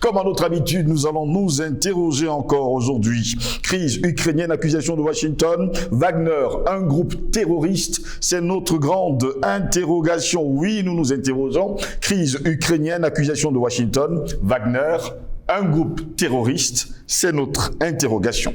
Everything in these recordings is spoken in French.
Comme à notre habitude, nous allons nous interroger encore aujourd'hui. Crise ukrainienne, accusation de Washington, Wagner, un groupe terroriste, c'est notre grande interrogation. Oui, nous nous interrogeons. Crise ukrainienne, accusation de Washington, Wagner, un groupe terroriste, c'est notre interrogation.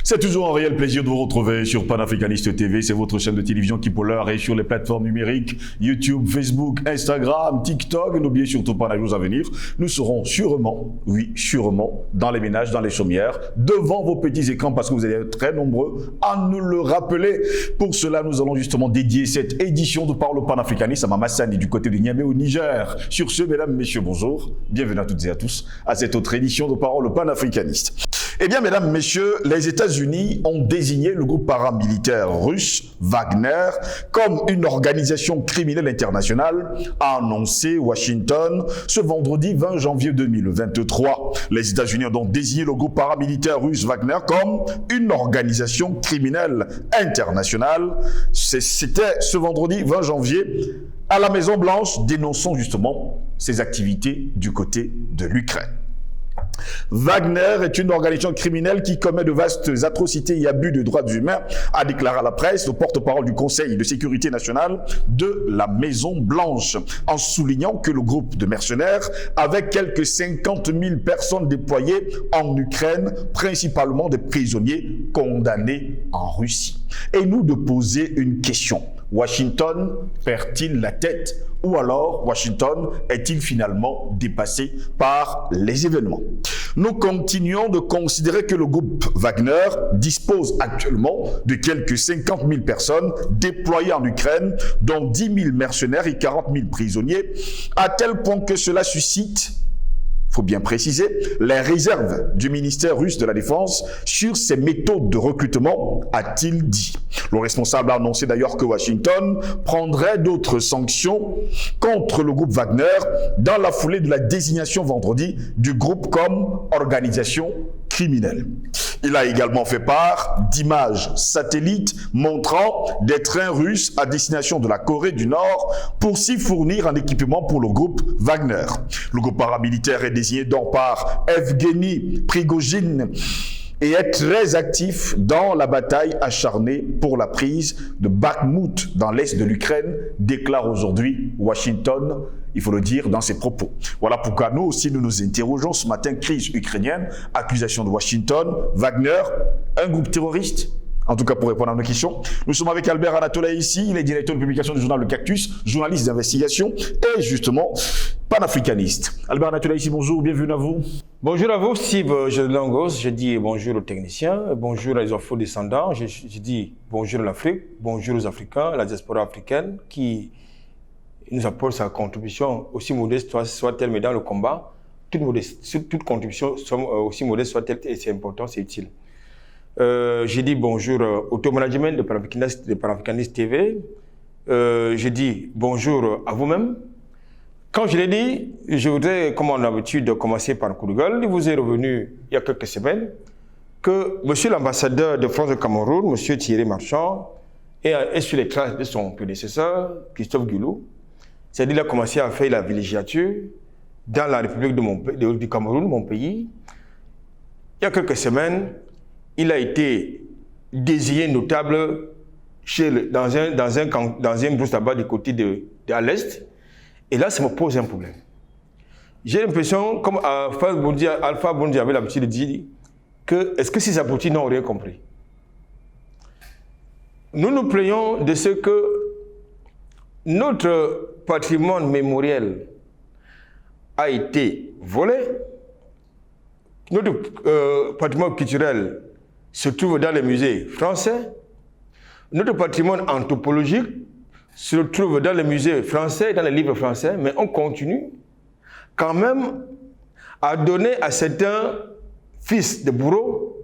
C'est toujours un réel plaisir de vous retrouver sur Panafricaniste TV. C'est votre chaîne de télévision qui pour l'heure est sur les plateformes numériques YouTube, Facebook, Instagram, TikTok. N'oubliez surtout pas, dans les jours à venir, nous serons sûrement, oui, sûrement, dans les ménages, dans les chaumières, devant vos petits écrans parce que vous allez être très nombreux à nous le rappeler. Pour cela, nous allons justement dédier cette édition de Parole Panafricaniste à Mama Sani du côté de Niamey au Niger. Sur ce, mesdames, messieurs, bonjour. Bienvenue à toutes et à tous à cette autre édition de Parole Panafricaniste. Eh bien, mesdames, messieurs, les États-Unis ont désigné le groupe paramilitaire russe Wagner comme une organisation criminelle internationale, a annoncé Washington ce vendredi 20 janvier 2023. Les États-Unis ont donc désigné le groupe paramilitaire russe Wagner comme une organisation criminelle internationale. C'était ce vendredi 20 janvier à la Maison-Blanche, dénonçant justement ses activités du côté de l'Ukraine. Wagner est une organisation criminelle qui commet de vastes atrocités et abus de droits humains, a déclaré à la presse le porte-parole du Conseil de sécurité nationale de la Maison-Blanche, en soulignant que le groupe de mercenaires, avec quelques 50 000 personnes déployées en Ukraine, principalement des prisonniers condamnés en Russie. Et nous de poser une question. Washington perd-il la tête ou alors Washington est-il finalement dépassé par les événements? Nous continuons de considérer que le groupe Wagner dispose actuellement de quelques 50 000 personnes déployées en Ukraine, dont 10 000 mercenaires et 40 000 prisonniers, à tel point que cela suscite, il faut bien préciser, les réserves du ministère russe de la Défense sur ses méthodes de recrutement, a-t-il dit. Le responsable a annoncé d'ailleurs que Washington prendrait d'autres sanctions contre le groupe Wagner dans la foulée de la désignation vendredi du groupe comme organisation criminelle. Il a également fait part d'images satellites montrant des trains russes à destination de la Corée du Nord pour s'y fournir en équipement pour le groupe Wagner. Le groupe paramilitaire est désigné donc par Evgeny Prigojine et est très actif dans la bataille acharnée pour la prise de Bakhmout dans l'est de l'Ukraine, déclare aujourd'hui Washington, il faut le dire dans ses propos. Voilà pourquoi nous aussi nous nous interrogeons ce matin, crise ukrainienne, accusation de Washington, Wagner, un groupe terroriste. En tout cas, pour répondre à nos questions, nous sommes avec Albert Anatola ici, il est directeur de publication du journal Le Cactus, journaliste d'investigation et justement panafricaniste. Albert Anatola ici, bonjour, bienvenue à vous. Bonjour à vous, Steve Langos, je dis bonjour aux techniciens, bonjour aux afro-descendants, je dis bonjour à l'Afrique, bonjour aux Africains, à la diaspora africaine qui nous apporte sa contribution, aussi modeste soit-elle, mais dans le combat, toute contribution, aussi modeste soit-elle, et c'est important, c'est utile. Je dis bonjour au top management de Panafricaniste TV. Je dis bonjour à vous-même. Quand je l'ai dit, je voudrais, comme on a l'habitude, de commencer par un coup de gueule. Il vous est revenu il y a quelques semaines que monsieur l'ambassadeur de France au Cameroun, monsieur Thierry Marchand, est sur les traces de son prédécesseur, Christophe Guilou. C'est-à-dire qu'il a commencé à faire la villégiature dans la République du Cameroun, mon pays. Il y a quelques semaines, il a été désigné notable dans un brousse là-bas du côté à l'Est. Et là, ça me pose un problème. J'ai l'impression, comme Alpha Bondi avait l'habitude de dire, que est-ce que ces abrutis n'ont rien compris? Nous nous plaignons de ce que notre patrimoine mémoriel a été volé, notre patrimoine culturel se trouve dans les musées français, notre patrimoine anthropologique se trouve dans les musées français, dans les livres français, mais on continue quand même à donner à certains fils de bourreaux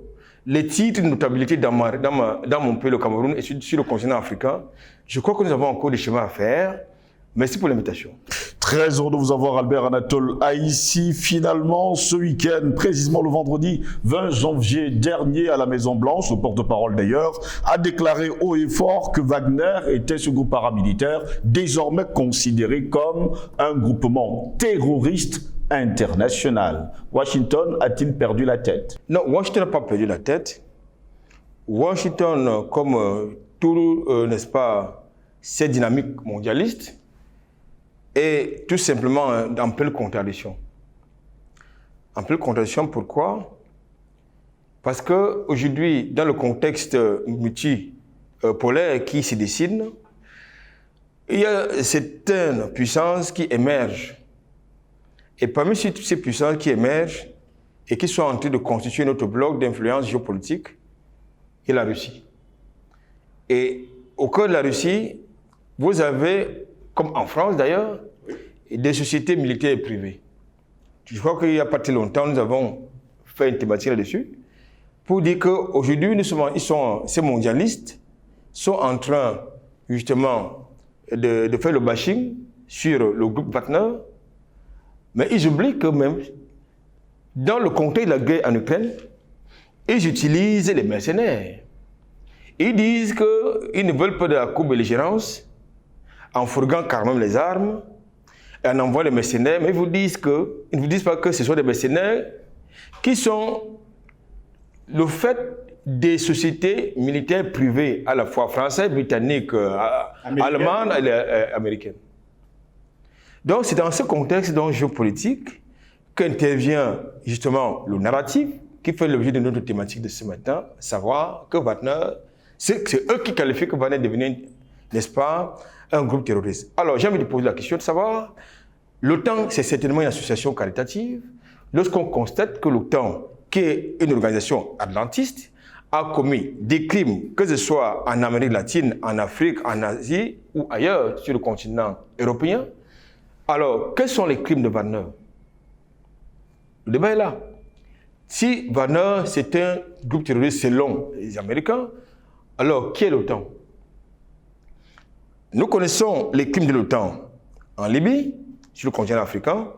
les titres de notabilité dans mon pays, le Cameroun, et sur le continent africain. Je crois que nous avons encore des chemins à faire, Merci pour l'invitation. Très heureux de vous avoir, Albert Anatole ici. Finalement, ce week-end, précisément le vendredi 20 janvier dernier, à la Maison-Blanche, le porte-parole d'ailleurs, a déclaré haut et fort que Wagner était ce groupe paramilitaire désormais considéré comme un groupement terroriste international. Washington a-t-il perdu la tête? Non, Washington n'a pas perdu la tête. Washington, comme tout, n'est-ce pas, cette dynamique mondialiste, est tout simplement en pleine contradiction. En pleine contradiction, pourquoi? Parce qu'aujourd'hui, dans le contexte multipolaire qui se dessine, il y a certaines puissances qui émergent. Et parmi toutes ces puissances qui émergent et qui sont en train de constituer notre bloc d'influence géopolitique, il y a la Russie. Et au cœur de la Russie, vous avez, comme en France d'ailleurs, des sociétés militaires et privées. Je crois qu'il n'y a pas très longtemps, nous avons fait une thématique là-dessus pour dire qu'aujourd'hui, ces mondialistes sont en train justement de faire le bashing sur le groupe Wagner, mais ils oublient que même dans le contexte de la guerre en Ukraine, ils utilisent les mercenaires. Ils disent qu'ils ne veulent pas de la co-belligérance en fourguant carrément les armes et en envoyant les mercenaires, mais ils ne vous disent pas que ce sont des mercenaires qui sont le fait des sociétés militaires privées, à la fois françaises, britanniques, allemandes et américaines. Donc c'est dans ce contexte géopolitique qu'intervient justement le narratif qui fait l'objet de notre thématique de ce matin, savoir que Wagner, c'est eux qui qualifient que Wagner est devenu, n'est-ce pas, un groupe terroriste. Alors j'ai envie de poser la question de savoir, l'OTAN c'est certainement une association caritative, lorsqu'on constate que l'OTAN, qui est une organisation atlantiste, a commis des crimes, que ce soit en Amérique latine, en Afrique, en Asie ou ailleurs sur le continent européen. Alors, quels sont les crimes de Wagner? Le débat est là. Si Wagner, c'est un groupe terroriste selon les Américains, alors qui est l'OTAN? Nous connaissons les crimes de l'OTAN en Libye, sur le continent africain.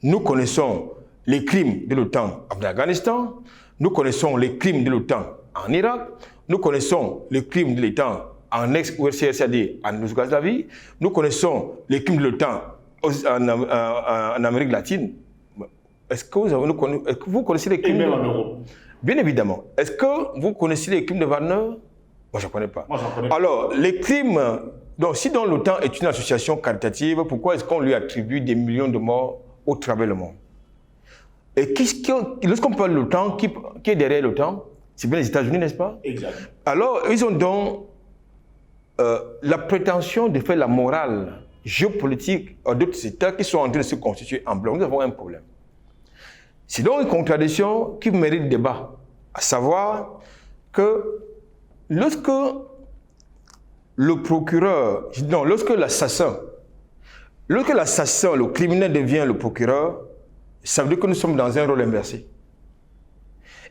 Nous connaissons les crimes de l'OTAN en Afghanistan. Nous connaissons les crimes de l'OTAN en Irak. Nous connaissons les crimes de l'OTAN en ex-URSS, c'est-à-dire en Yougoslavie. Nous connaissons les crimes de l'OTAN en Amérique latine. Est-ce que vous connaissez les crimes? Et même en Europe. Bien évidemment. Est-ce que vous connaissez les crimes de Wagner? Moi, je ne connais pas. Moi, j'en connais pas. Alors, les crimes... Donc, si l'OTAN est une association caritative, pourquoi est-ce qu'on lui attribue des millions de morts au travers du monde? Et lorsqu'on parle de l'OTAN, qui est derrière l'OTAN? C'est bien les États-Unis, n'est-ce pas? Exact. Alors, ils ont donc la prétention de faire la morale géopolitique à d'autres États qui sont en train de se constituer en bloc. Nous avons un problème. C'est donc une contradiction qui mérite débat, à savoir que lorsque le procureur, non, lorsque l'assassin, le criminel devient le procureur, ça veut dire que nous sommes dans un rôle inversé.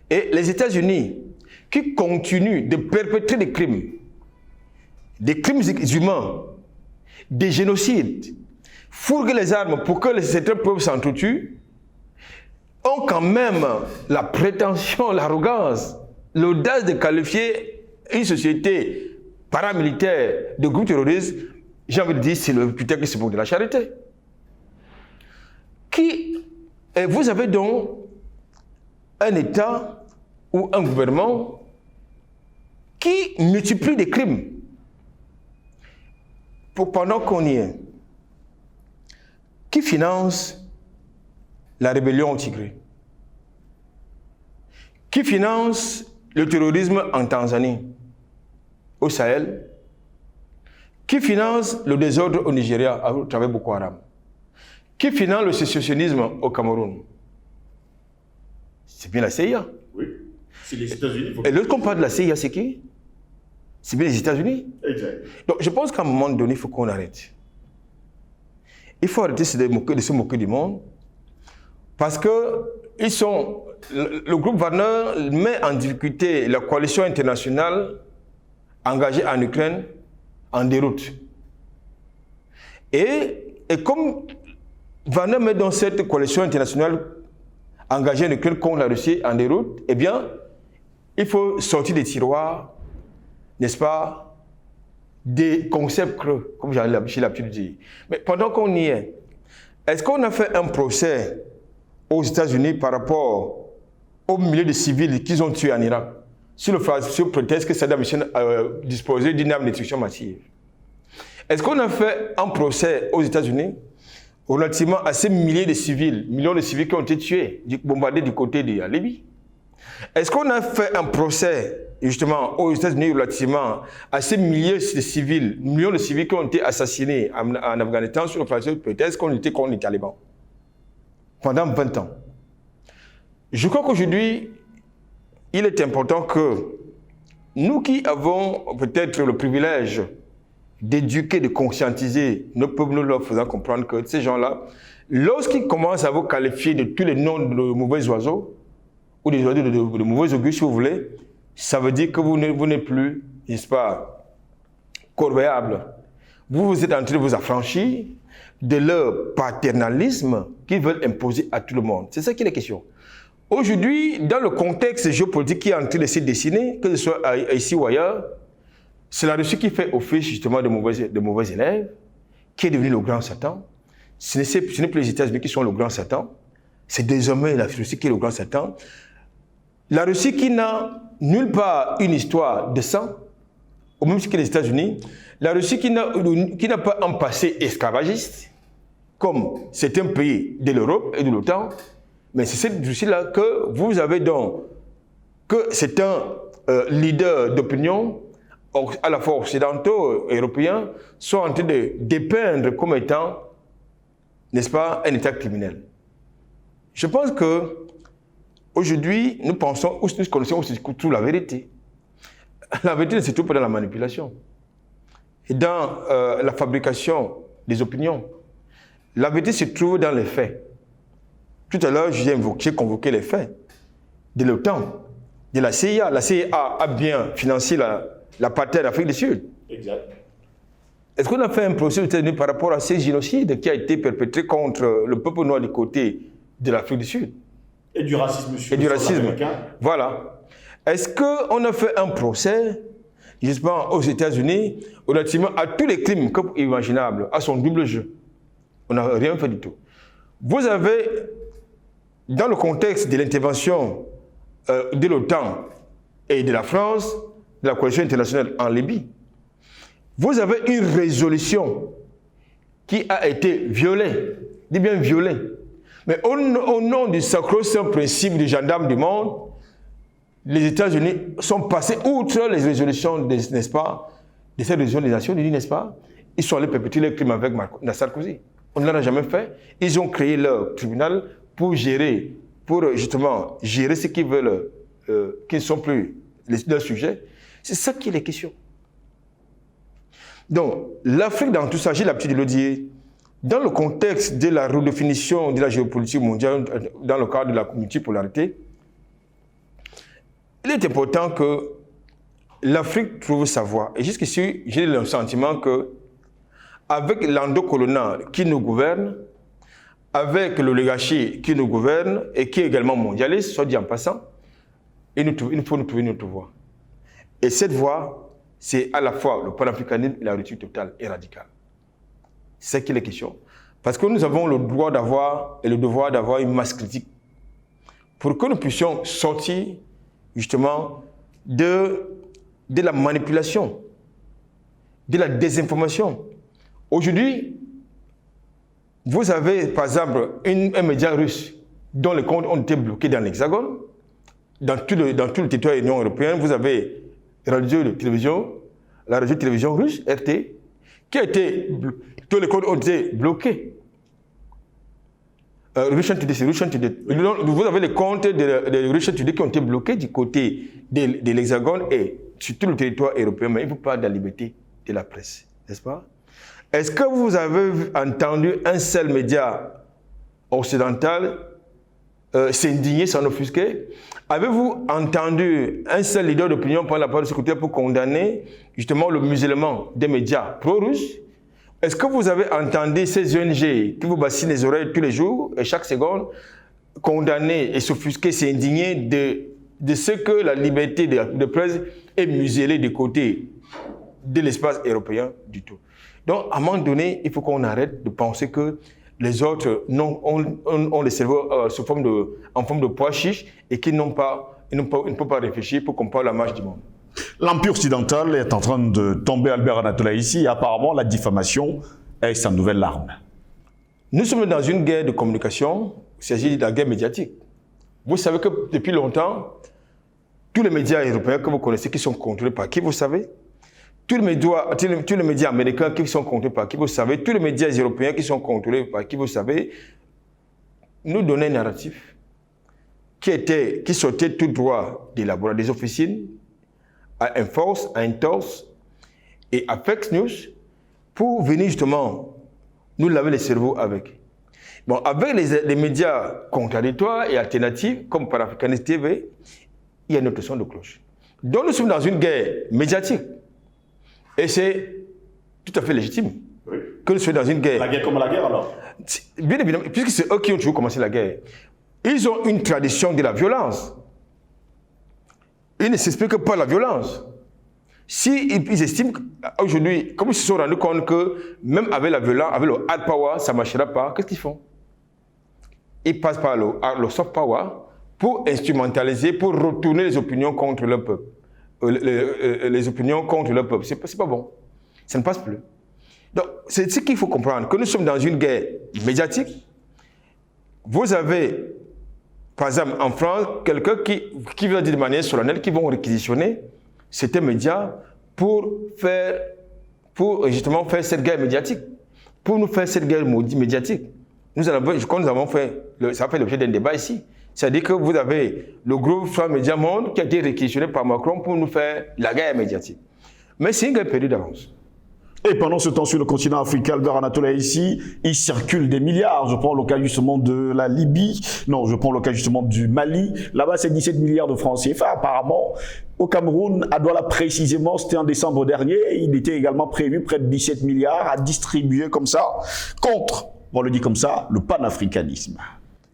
Et les États-Unis, qui continuent de perpétrer des crimes humains, des génocides, fourguent les armes pour que certains peuples s'entretuent, ont quand même la prétention, l'arrogance, l'audace de qualifier une société paramilitaire de groupe terroriste. J'ai envie de dire, c'est le putain qui se moque de la charité. Vous avez donc un État ou un gouvernement qui multiplie des crimes. Pendant qu'on y est, qui finance la rébellion au Tigré? Qui finance le terrorisme en Tanzanie, au Sahel? Qui finance le désordre au Nigeria à travers Boko Haram? Qui finance le sécessionnisme au Cameroun? C'est bien la CIA. Oui, c'est les États-Unis. Et lorsqu'on parle de la CIA, c'est qui? C'est bien les États-Unis. Exact. Donc je pense qu'à un moment donné, il faut qu'on arrête. Il faut arrêter de se moquer du monde. Parce que le groupe Wagner met en difficulté la coalition internationale engagée en Ukraine en déroute. Et comme Wagner met dans cette coalition internationale engagée de contre la Russie en déroute, eh bien, il faut sortir des tiroirs, n'est-ce pas, des concepts creux, comme j'ai l'habitude de dire. Mais pendant qu'on y est-ce qu'on a fait un procès aux États-Unis par rapport aux milliers de civils qu'ils ont tués en Irak, sur le prétexte que Saddam Hussein disposait d'une arme de destruction massive? Est-ce qu'on a fait un procès aux États-Unis relativement à ces millions de civils qui ont été tués, bombardés du côté de la Libye? Est-ce qu'on a fait un procès justement aux États-Unis relativement à ces millions de civils qui ont été assassinés en Afghanistan sur le prétexte qu'on était contre les talibans pendant 20 ans? Je crois qu'aujourd'hui, il est important que nous qui avons peut-être le privilège d'éduquer, de conscientiser nos peuples, nous leur faisant comprendre que ces gens-là, lorsqu'ils commencent à vous qualifier de tous les noms de mauvais oiseaux, ou des oiseaux de mauvais augure, si vous voulez, ça veut dire que vous n'êtes plus, n'est-ce pas, corvéable. Vous êtes en train de vous affranchir de leur paternalisme qu'ils veulent imposer à tout le monde. C'est ça qui est la question. Aujourd'hui, dans le contexte géopolitique qui est en train de se dessiner, que ce soit ici ou ailleurs, c'est la Russie qui fait office justement de mauvais élèves, qui est devenu le grand Satan. Ce n'est plus les États-Unis qui sont le grand Satan, c'est désormais la Russie qui est le grand Satan. La Russie qui n'a nulle part une histoire de sang, au même titre que les États-Unis, la Russie qui n'a pas un passé esclavagiste, comme certains pays de l'Europe et de l'OTAN, mais c'est cette Russie-là que vous avez donc, que c'est un leader d'opinion, à la fois occidentaux et européens, sont en train de dépeindre comme étant, n'est-ce pas, un État criminel. Je pense que aujourd'hui, nous pensons, ou nous connaissons surtout la vérité. La vérité ne se trouve pas dans la manipulation et dans la fabrication des opinions. La vérité se trouve dans les faits. Tout à l'heure, j'ai convoqué les faits de l'OTAN, de la CIA. La CIA a bien financé l'apartheid d'Afrique du Sud. Exact. Est-ce qu'on a fait un procès aux États-Unis par rapport à ces génocides qui a été perpétré contre le peuple noir du côté de l'Afrique du Sud? Et du racisme sur Et du racisme. américain. Voilà. Est-ce qu'on a fait un procès, justement, aux États-Unis, relativement à tous les crimes imaginables, à son double jeu? On n'a rien fait du tout. Vous avez, dans le contexte de l'intervention de l'OTAN et de la France, de la coalition internationale en Libye, vous avez une résolution qui a été violée, dit bien violée. Mais au nom du sacro-saint principe du gendarme du monde, les États-Unis sont passés outre les résolutions, n'est-ce pas, de cette résolution des Nations Unies, n'est-ce pas? Ils sont allés perpétuer les crimes avec Sarkozy. On ne l'a jamais fait. Ils ont créé leur tribunal pour justement gérer ce qu'ils veulent, qui ne sont plus leurs sujets. C'est ça qui est la question. Donc, l'Afrique dans tout ça, j'ai l'habitude de le dire, dans le contexte de la redéfinition de la géopolitique mondiale, dans le cadre de la multipolarité, il est important que l'Afrique trouve sa voie. Et jusqu'ici, j'ai le sentiment que, avec l'endocolonial qui nous gouverne, avec l'oligarchie qui nous gouverne et qui est également mondialiste, soit dit en passant, il faut nous trouver notre voie. Et cette voie, c'est à la fois le panafricanisme et la rupture totale et radicale. C'est ça qui est la question. Parce que nous avons le droit d'avoir et le devoir d'avoir une masse critique pour que nous puissions sortir justement de la manipulation, de la désinformation. Aujourd'hui, vous avez par exemple un média russe dont les comptes ont été bloqués dans l'Hexagone. Dans tout le territoire de l'Union européenne, vous avez la radio-télévision russe, RT, qui a été, tous les comptes ont été bloqués. Russian Today, c'est Russian Today. Vous avez les comptes de Russian Today qui ont été bloqués du côté de l'Hexagone et sur tout le territoire européen, mais il ne faut pas de la liberté de la presse, n'est-ce pas? Est-ce que vous avez entendu un seul média occidental s'indigner, s'en offusquer? Avez-vous entendu un seul leader d'opinion prendre la parole de ce côté pour condamner justement le musulman des médias pro-russes? Est-ce que vous avez entendu ces ONG qui vous bassinent les oreilles tous les jours et chaque seconde, condamner et s'offusquer, s'indigner de ce que la liberté de presse est muselée du côté de l'espace européen du tout. Donc, à un moment donné, il faut qu'on arrête de penser que les autres ont le cerveau en forme de pois chiche et qu'ils ne peuvent pas réfléchir pour comprendre la marche du monde. L'Empire occidental est en train de tomber, Albert Anatola, ici, et apparemment la diffamation est sa nouvelle arme. Nous sommes dans une guerre de communication, il s'agit de la guerre médiatique. Vous savez que depuis longtemps, tous les médias européens que vous connaissez qui sont contrôlés par qui, vous savez? Tous les médias américains qui sont contrôlés par qui, vous savez? Tous les médias européens qui sont contrôlés par qui, vous savez? Nous donnaient un narratif qui sortait tout droit des laboratoires, des officines, à Inforce, à Intos et à Fake News pour venir justement nous laver les cerveaux avec. Bon, avec les médias contradictoires et alternatifs comme Panafricanist TV, il y a une autre son de cloche. Donc nous sommes dans une guerre médiatique et c'est tout à fait légitime que nous soyons dans une guerre. La guerre comme la guerre alors? Bien évidemment, puisque c'est eux qui ont toujours commencé la guerre. Ils ont une tradition de la violence. Ils ne s'expliquent pas la violence. Si ils estiment qu'aujourd'hui, comme ils se sont rendus compte que même avec la violence, avec le hard power, ça ne marchera pas, qu'est-ce qu'ils font? Ils passent par le soft power pour instrumentaliser, pour retourner les opinions contre le peuple. Les opinions contre le peuple. C'est pas bon. Ça ne passe plus. Donc, c'est ce qu'il faut comprendre, que nous sommes dans une guerre médiatique. Vous avez, par exemple, en France, quelqu'un qui va dire de manière solennelle qu'ils vont réquisitionner certains médias pour justement faire cette guerre médiatique, pour nous faire cette guerre médiatique. Je crois que nous avons fait, ça a fait l'objet d'un débat ici. C'est-à-dire que vous avez le groupe France Média Monde qui a été réquisitionné par Macron pour nous faire la guerre médiatique. Mais c'est une guerre perdue d'avance. Et pendant ce temps, sur le continent africain, Albert Anatola ici, il circule des milliards. Je prends le cas justement de la Libye. Non, je prends le cas justement du Mali. Là-bas, c'est 17 milliards de francs CFA. Apparemment, au Cameroun, à Douala précisément, c'était en décembre dernier. Il était également prévu près de 17 milliards à distribuer comme ça contre, on le dit comme ça, le panafricanisme.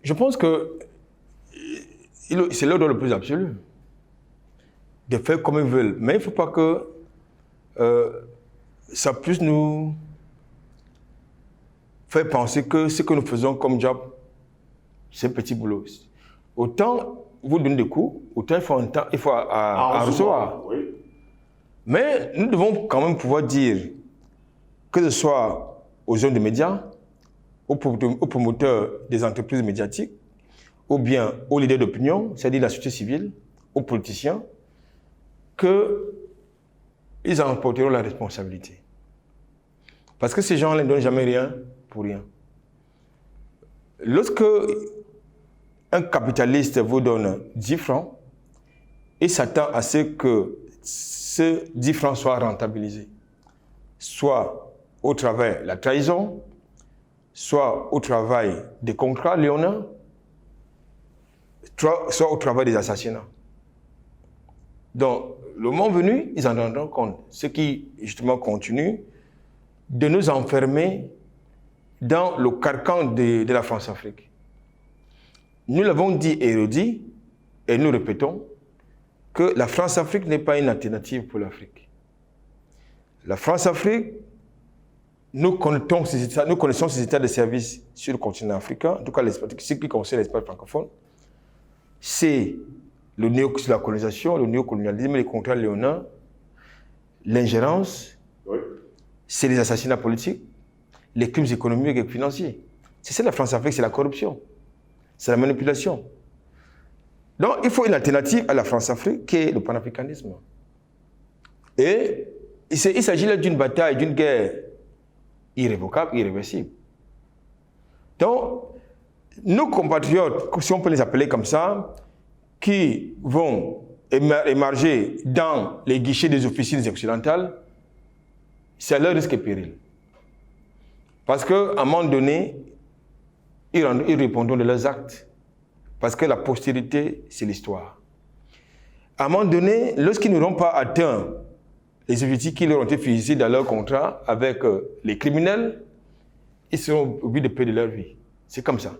Je pense que c'est l'ordre le plus absolu de faire comme ils veulent. Mais il ne faut pas que ça puisse nous faire penser que ce que nous faisons comme job, c'est un petit boulot. Autant vous donnez des coups, autant il faut recevoir. Oui. Mais nous devons quand même pouvoir dire, que ce soit aux jeunes de médias, aux promoteurs des entreprises médiatiques, ou bien aux leaders d'opinion, c'est-à-dire la société civile, aux politiciens, qu'ils en porteront la responsabilité. Parce que ces gens-là ne donnent jamais rien pour rien. Lorsque un capitaliste vous donne 10 francs, il s'attend à ce que ces 10 francs soient rentabilisés, soit au travers de la trahison, soit au travail des contrats léonins, soit au travail des assassinats. Donc, le moment venu, ils en rendront compte. Ce qui, justement, continue de nous enfermer dans le carcan de la France-Afrique. Nous l'avons dit et redit, et nous répétons, que la France-Afrique n'est pas une alternative pour l'Afrique. La France-Afrique, nous connaissons ces états de service sur le continent africain, en tout cas ce qui concerne l'espace francophone, c'est la colonisation, le néocolonialisme, les contrats léonins, l'ingérence, oui. C'est les assassinats politiques, les crimes économiques et financiers. C'est ça la France-Afrique, c'est la corruption, c'est la manipulation. Donc il faut une alternative à la France-Afrique qui est le panafricanisme. Et il s'agit là d'une bataille, d'une guerre irrévocable, irréversible. Donc, nos compatriotes, si on peut les appeler comme ça, qui vont émerger dans les guichets des officines occidentales, c'est à leur risque et péril. Parce qu'à un moment donné, ils répondront de leurs actes. Parce que la postérité, c'est l'histoire. À un moment donné, lorsqu'ils n'auront pas atteint les objectifs qui leur ont été fixés dans leur contrat avec les criminels, ils seront obligés de payer de leur vie. C'est comme ça.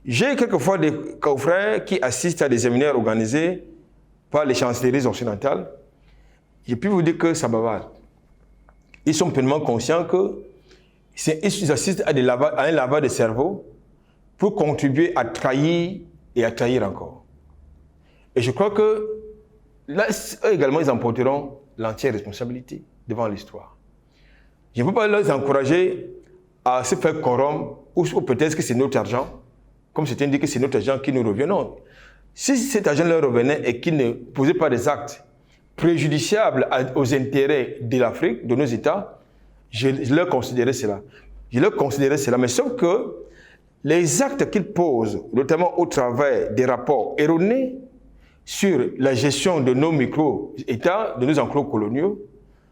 J'ai quelquefois des confrères qui assistent à des séminaires organisés par les chancelleries occidentales. J'ai pu vous dire que ça bavarde. Ils sont pleinement conscients qu'ils assistent à un lavage de cerveau pour contribuer à trahir et à trahir encore. Et je crois que là, eux également, ils emporteront l'entière responsabilité devant l'histoire. Je ne peux pas les encourager à se faire corrompre ou peut-être que c'est notre argent, comme c'est indiqué que c'est notre argent qui nous revient. Non. Si cet argent leur revenait et qu'ils ne posaient pas des actes préjudiciables aux intérêts de l'Afrique, de nos États, je leur considérais cela. Je leur considérais cela, mais sauf que les actes qu'ils posent, notamment au travers des rapports erronés sur la gestion de nos micro-États, de nos enclos coloniaux,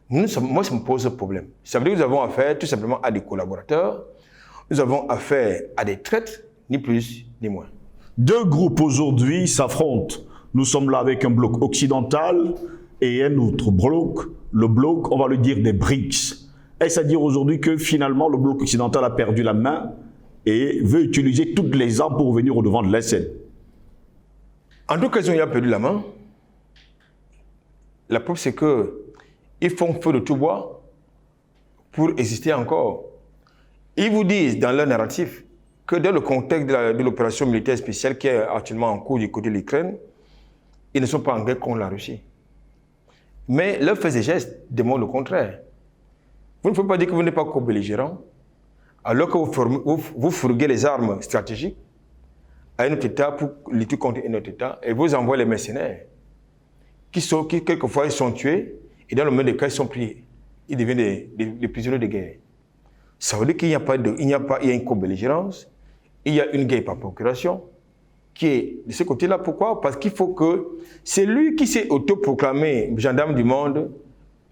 moi, ça me pose problème. Ça veut dire que nous avons affaire tout simplement à des collaborateurs, nous avons affaire à des traîtres, ni plus ni moins. Deux groupes aujourd'hui s'affrontent. Nous sommes là avec un bloc occidental et un autre bloc, le bloc, on va le dire, des BRICS. Est-ce à dire aujourd'hui que finalement le bloc occidental a perdu la main et veut utiliser toutes les armes pour revenir au devant de la scène? En tout cas, ils ont perdu la main. La preuve, c'est qu'ils font feu de tout bois pour exister encore. Ils vous disent dans leur narratif que dans le contexte de l'opération militaire spéciale qui est actuellement en cours du côté de l'Ukraine, ils ne sont pas en guerre contre la Russie. Mais leurs faits et gestes démontrent le contraire. Vous ne pouvez pas dire que vous n'êtes pas co-belligérant, alors que vous fourguez les armes stratégiques à un autre État pour lutter contre un autre État, et vous envoyez les mercenaires, qui quelquefois ils sont tués, et dans le moment des cas, ils sont pris, ils deviennent des prisonniers de guerre. Ça veut dire qu'il n'y a une co-belligérance, il y a une guerre par procuration, qui est de ce côté-là. Pourquoi? Parce qu'il faut que c'est lui qui s'est autoproclamé gendarme du monde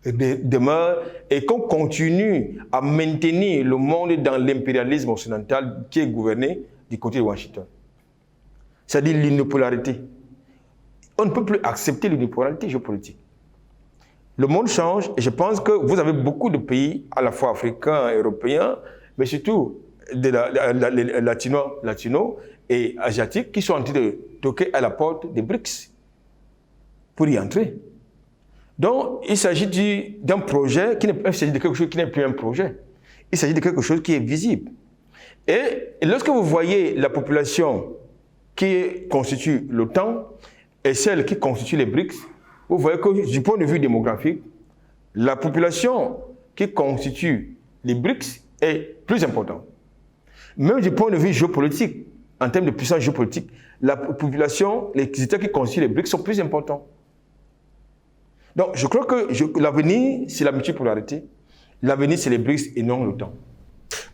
demeure et qu'on continue à maintenir le monde dans l'impérialisme occidental qui est gouverné du côté de Washington. C'est-à-dire l'unipolarité. On ne peut plus accepter l'unipolarité géopolitique. Le monde change et je pense que vous avez beaucoup de pays, à la fois africains, européens, mais surtout latino et asiatiques, qui sont en train de toquer à la porte des BRICS pour y entrer. Donc, il s'agit d'un projet il s'agit de quelque chose qui n'est plus un projet. Il s'agit de quelque chose qui est visible. Et lorsque vous voyez la population qui constitue l'OTAN et celle qui constitue les BRICS, vous voyez que du point de vue démographique, la population qui constitue les BRICS est plus importante. Même du point de vue géopolitique, en termes de puissance géopolitique, la population, les États qui constituent les BRICS sont plus importants. Donc, je crois que l'avenir, c'est la multipolarité. L'avenir, c'est les BRICS et non l'OTAN.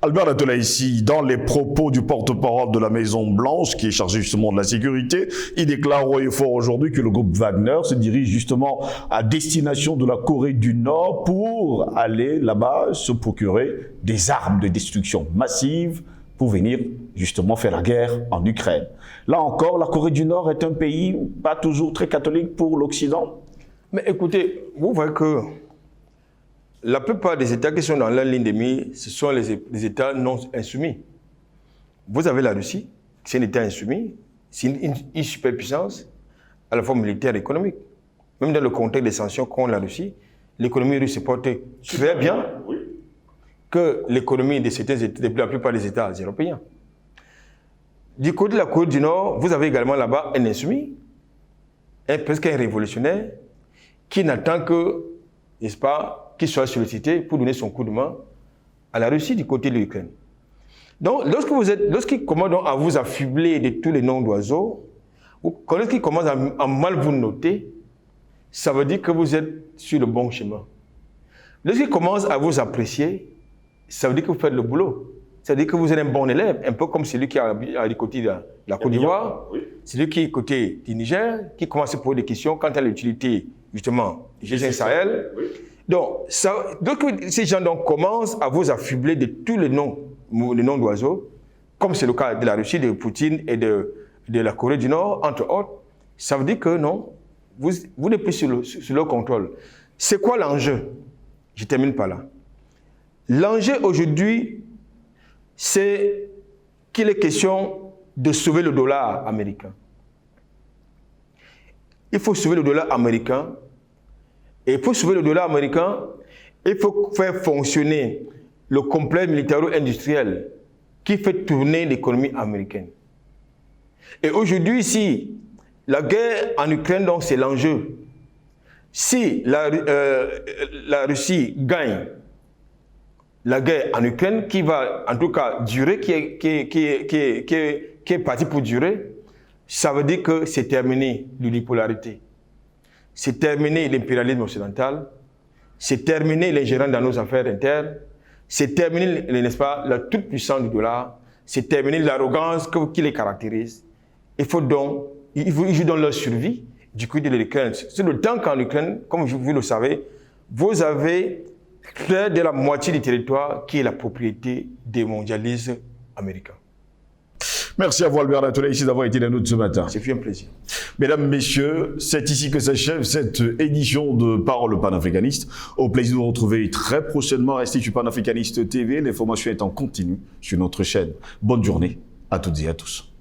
Albert Latola ici, dans les propos du porte-parole de la Maison-Blanche, qui est chargé justement de la sécurité, il déclare haut et fort aujourd'hui que le groupe Wagner se dirige justement à destination de la Corée du Nord pour aller là-bas se procurer des armes de destruction massive pour venir justement faire la guerre en Ukraine. Là encore, la Corée du Nord est un pays pas toujours très catholique pour l'Occident. Mais écoutez, vous voyez que la plupart des États qui sont dans la ligne de mire, ce sont les États non insoumis. Vous avez la Russie, c'est un État insoumis, c'est une superpuissance, à la fois militaire et économique. Même dans le contexte des sanctions contre la Russie, l'économie russe se porte très bien que l'économie de la plupart des États européens. Du côté de la Corée du Nord, vous avez également là-bas un insoumis, presque un révolutionnaire, qui n'attend que, n'est-ce pas, qu'il soit sollicité pour donner son coup de main à la Russie du côté de l'Ukraine. Donc, lorsqu'il commence à vous affubler de tous les noms d'oiseaux, lorsqu'il commence à mal vous noter, ça veut dire que vous êtes sur le bon chemin. Lorsqu'il commence à vous apprécier, ça veut dire que vous faites le boulot. Ça veut dire que vous êtes un bon élève, un peu comme celui qui est du côté de la Côte d'Ivoire, celui qui est du côté du Niger, qui commence à poser des questions quant à l'utilité, justement, du G5 Sahel. Donc, ces gens commencent à vous affubler de tous les noms d'oiseaux, comme c'est le cas de la Russie, de Poutine et de la Corée du Nord, entre autres. Ça veut dire que non, vous n'êtes plus sur leur contrôle. C'est quoi l'enjeu? Je termine par là. L'enjeu aujourd'hui, c'est qu'il est question de sauver le dollar américain. Il faut sauver le dollar américain. Et pour sauver le dollar américain, il faut faire fonctionner le complexe militaro-industriel qui fait tourner l'économie américaine. Et aujourd'hui, si la guerre en Ukraine, donc c'est l'enjeu. Si la Russie gagne la guerre en Ukraine, qui va en tout cas durer, qui est partie pour durer, ça veut dire que c'est terminé l'unipolarité. C'est terminé l'impérialisme occidental. C'est terminé l'ingérence dans nos affaires internes. C'est terminé, n'est-ce pas, la toute-puissance du dollar. C'est terminé l'arrogance qui les caractérise. Il faut donc, ils jouent dans leur survie du côté de l'Ukraine. C'est le temps qu'en Ukraine, comme vous le savez, vous avez près de la moitié du territoire qui est la propriété des mondialistes américains. Merci à vous, Albert Latolay, ici d'avoir été là nous ce matin. C'est un plaisir. Mesdames, Messieurs, c'est ici que s'achève cette édition de Parole panafricaniste. Au plaisir de vous retrouver très prochainement. Restez sur Panafricaniste TV. L'information est en continu sur notre chaîne. Bonne journée à toutes et à tous.